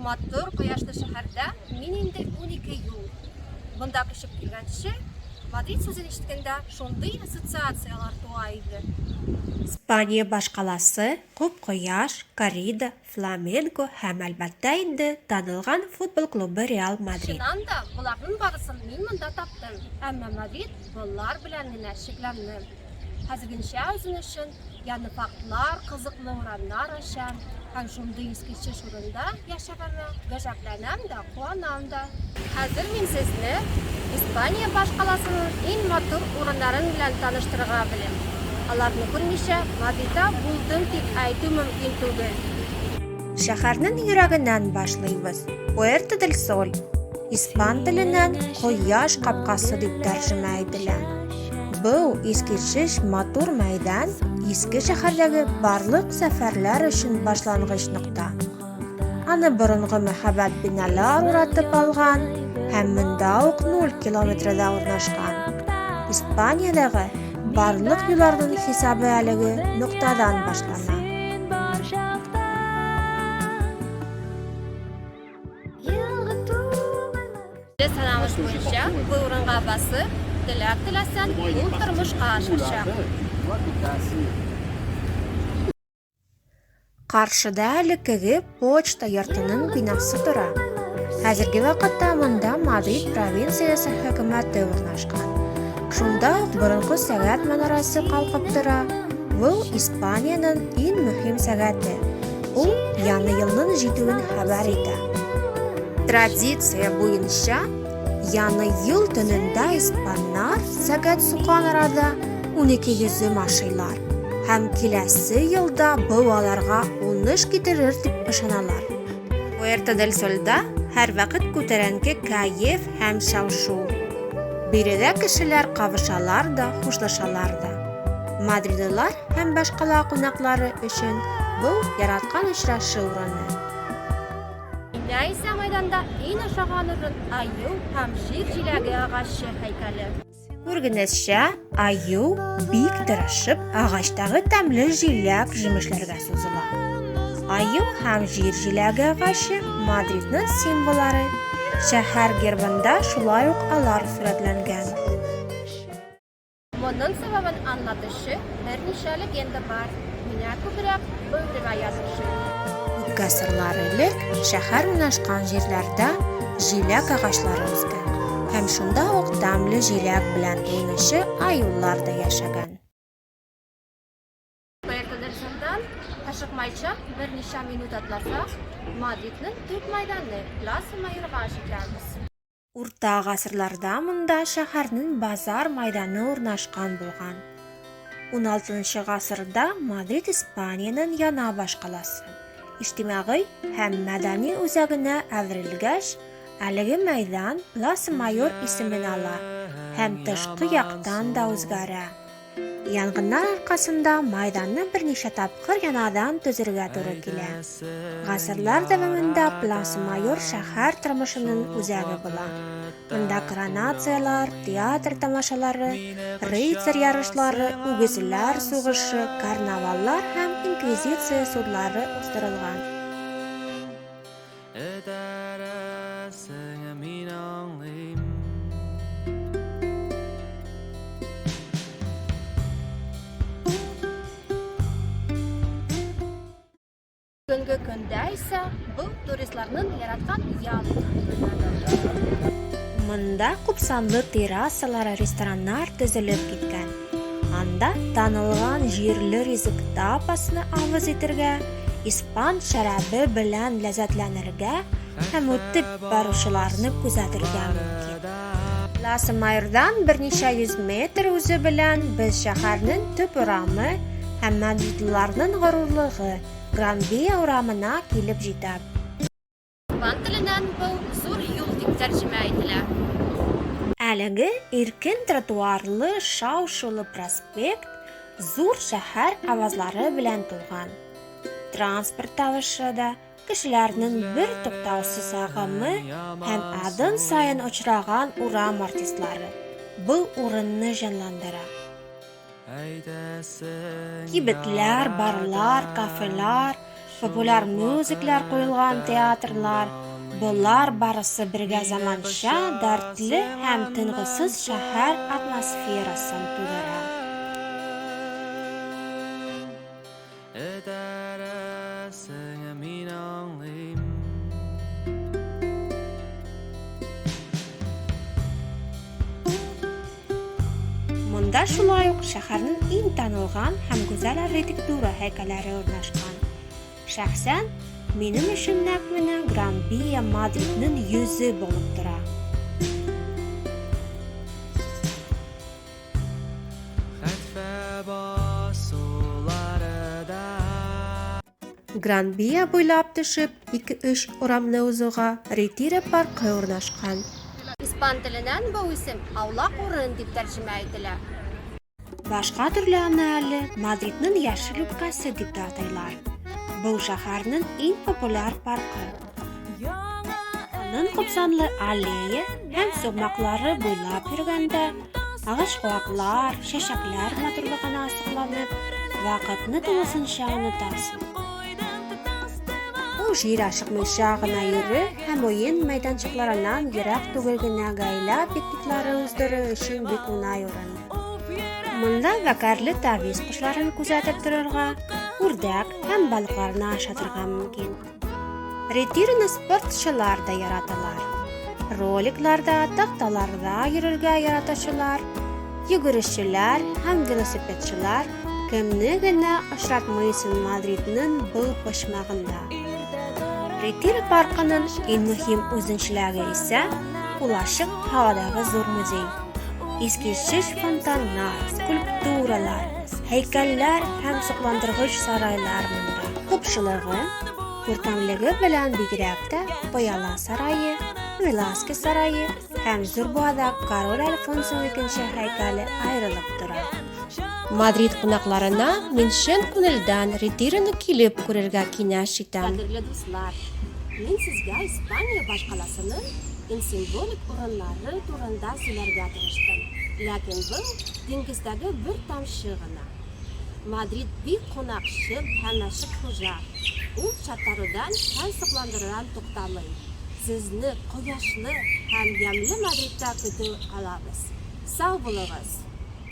матур кояшлы шәһәрдә мин инде 12 ел. Бында күчеп килгәнче Мадрид сүзен ишеткәндә шундый ассоциациялар туа иде. Испания башкаласы, күп кояш, коррида, фламенко һәм әлбәттә инде танылган футбол клубы Реал Мадрид. Чыннан да буларның барысын мин монда таптым. Әмма Мадрид булар белән генә шикләнмәм. Хәзергечә үзем өчен яны фактлар, кызыклы урамнар ачам һәм шундый искече урында яшәгәнемә гаҗәпләнәм дә, куанам да. Хәзер мин сезне Испания башкаласының иң матур урыннарын белән таныштырырга беләм. Аларны күрмичә Мадридта булдым дип әйтү мөмкин түгел. Шәһәрнең йөрәгеннән башлыйбыз. Puerta del Sol. Испан теленнән кояш капкасы дип тәрҗемә ителә. Бу искечеш матур мәйдан иске шәһәрдәге барлык сәфәрләр өчен башлангыч нокта. Аны борынгы мәһабәт биналар уратып алган һәм монда ук 0 километрда урнашкан. Испаниядәге барлык юлларның хисабы әлеге ноктадан башлана. Санамыш буенча бу урынга басып, теләсәң ул тормышка ашачак. Каршыда элеккеге почта йортының бинасы тора. Хәзерге вакытта монда Мадрид провинциясе хөкүмәте урнашкан. Шунда ук борынгы сәгать манарасы калкып тора. Бу Испаниянең иң мөһим сәгате. Ул яңа елның җитүен хәбәр итә. Традиция буенча яңа ел төнендә испаннар сәгать суккан арада 12 йөзем ашыйлар һәм киләсе елда бу аларга уңыш китерер дип ышаналар. Puerta del Solда һәр вакыт күтәренке кайф һәм шау-шу. Биредә кешеләр кавышалар да, хушлашалар да. Мадридлылар һәм башкала кунаклары өчен бу яраткан очрашу урыны. Исә мәйданда иң ашаган урын аю һәм җир җиләге агачы һәйкәле. Күргәнегезчә, аю бик тырышып агачтагы тәмле җиләк җимешләргә сузыла. Аю һәм җир җиләге агачы Мадридның символлары. Шәһәр гербында шулай ук алар сурәтләнгән. Моның сәбәбен аңлатучы берничә легенда бар. Менә күбрәк бу язучы. Күп гасырлар элек шәһәр урнашкан җирләрдә җиләк агачлары үскән һәм шунда ук тәмле җиләк белән уйнашучы аюллар да яшәгән. Puerta del Solдан ашыкмайча берничә минут атласа, Мадридның төп мәйданы Plaza Mayorга җитәбез. Урта гасырларда монда шәһәрнең базар мәйданы урнашкан булган. 16 гасырда Мадрид Испаниянең яңа башкаласы. İçtimai һәм мәдәни үзәгенә әверелгәч, әлеге мәйдан Plaza Mayor исемен ала һәм тышкы яктан да үзгәрә. Янгыннар аркасында мәйданны берничә тапкыр янадан төзергә туры килә. Гасырлар дәвамында Plaza Mayor шәһәр тормышының үзәге була. Монда коронациялар, театр тамашалары, рыцарь ярышлары, үгезләр сугышы, карнаваллар һәм инквизиция судлары уздырылган. Бүгенге көндә исә бу туристларның яраткан ял. Монда күпсанлы террасалар, рестораннар төзелеп киткән. Анда танылган җирле ризык тапасны авыз итәргә, испан шәрабы белән ләззәтләнергә һәм үтеп баручыларны күзәтергә мөмкин. Plaza Mayorдан берничә йөз метр үзе белән без шәһәрнең төп урамы һәм мадридлыларның горурлыгы Gran Via урамына килеп җитә. Испан теленнән бу зур юл дип тәрҗемә ителә. Әлеге иркен тротуарлы шау-шулы проспект зур шәһәр авазлары белән тулган. Транспорт тавышы да, кешеләрнең бер туктаусыз агымы һәм адым саен очраган урам артистлары бу урынны җанландыра. Кибетләр, барлар, кафелар, populyar müzikler koyulgan teatrlar, bunlar barысы birge zamança dertli hem tınğısız şäher atmosferasyny tüdera. Munda şulay uq şäherniň iň tanylgan hem güzel arxitektura heýkelleri ornaşgan. Şahsen menim üçin näkmine Gran Via Madridniň ýüzi bolup dura. Gran Via boýlap düşüp 2-3 uramly uzuga Retire parky ornaşgan. İspan tilinden bu isim awlak urun dip terjime ediler. Başga türlü Madridniň ýaşyl ülkesi dip ataýlar. Bu şäherniň iň populyar parky. Anyň kopsanly alleýa hem sogmaklary boýlap ýürgende ağaç gowaklar, şeşekler maturlygyna asyklanyp, wagtny tolysynça unutasy. Bu şiir aşykmyşagyna ýüri hem oýyn meýdançyklarynyň ýyrak tugulgyna gaýla pikniklary özdüri üçin bek unay uran. Munda vakarly tabiz kuşlaryny kuzatyp durarga, urdak hem balyklaryny aşatyrga mümkin. Retirni sportçylar da yaratylar. Roliklarda, taktalarda ýürürge yarataşylar, ýügürüşçiler hem velosipedçiler kimni gene aşratmaýsyn Madridniň bu başmagynda. Retire parkynyň en mühim özünçiligi ise ulaşyk hawadagy zor muzey. Eskiçiş fontanlar, skulpturalar, heykeller hem suklandyrgyç saraylar munda. Köpçüliги, görkemligi bilen bigräkde Boyala saraýy, Velázquez saraýy hem Zurbuada Karol Alfonso II heykeli aýrylyp durar. Madrid konaklaryna men şen kuneldan Retire'ni kilip görerge kinaş etem. Kadirli dostlar, men sizge İspanya başkalasynyň en simbolik urunlary turunda sülerge tirişdim. Lakin bu dengizdagi bir tamşy gana. Madrid bir konakçıl hem aşık hoja. Ul çatarydan hem syklandyran toktaly. Sizni goýaşly hem ýamly Madridda kütüp alabys. Sag bolýaňyz.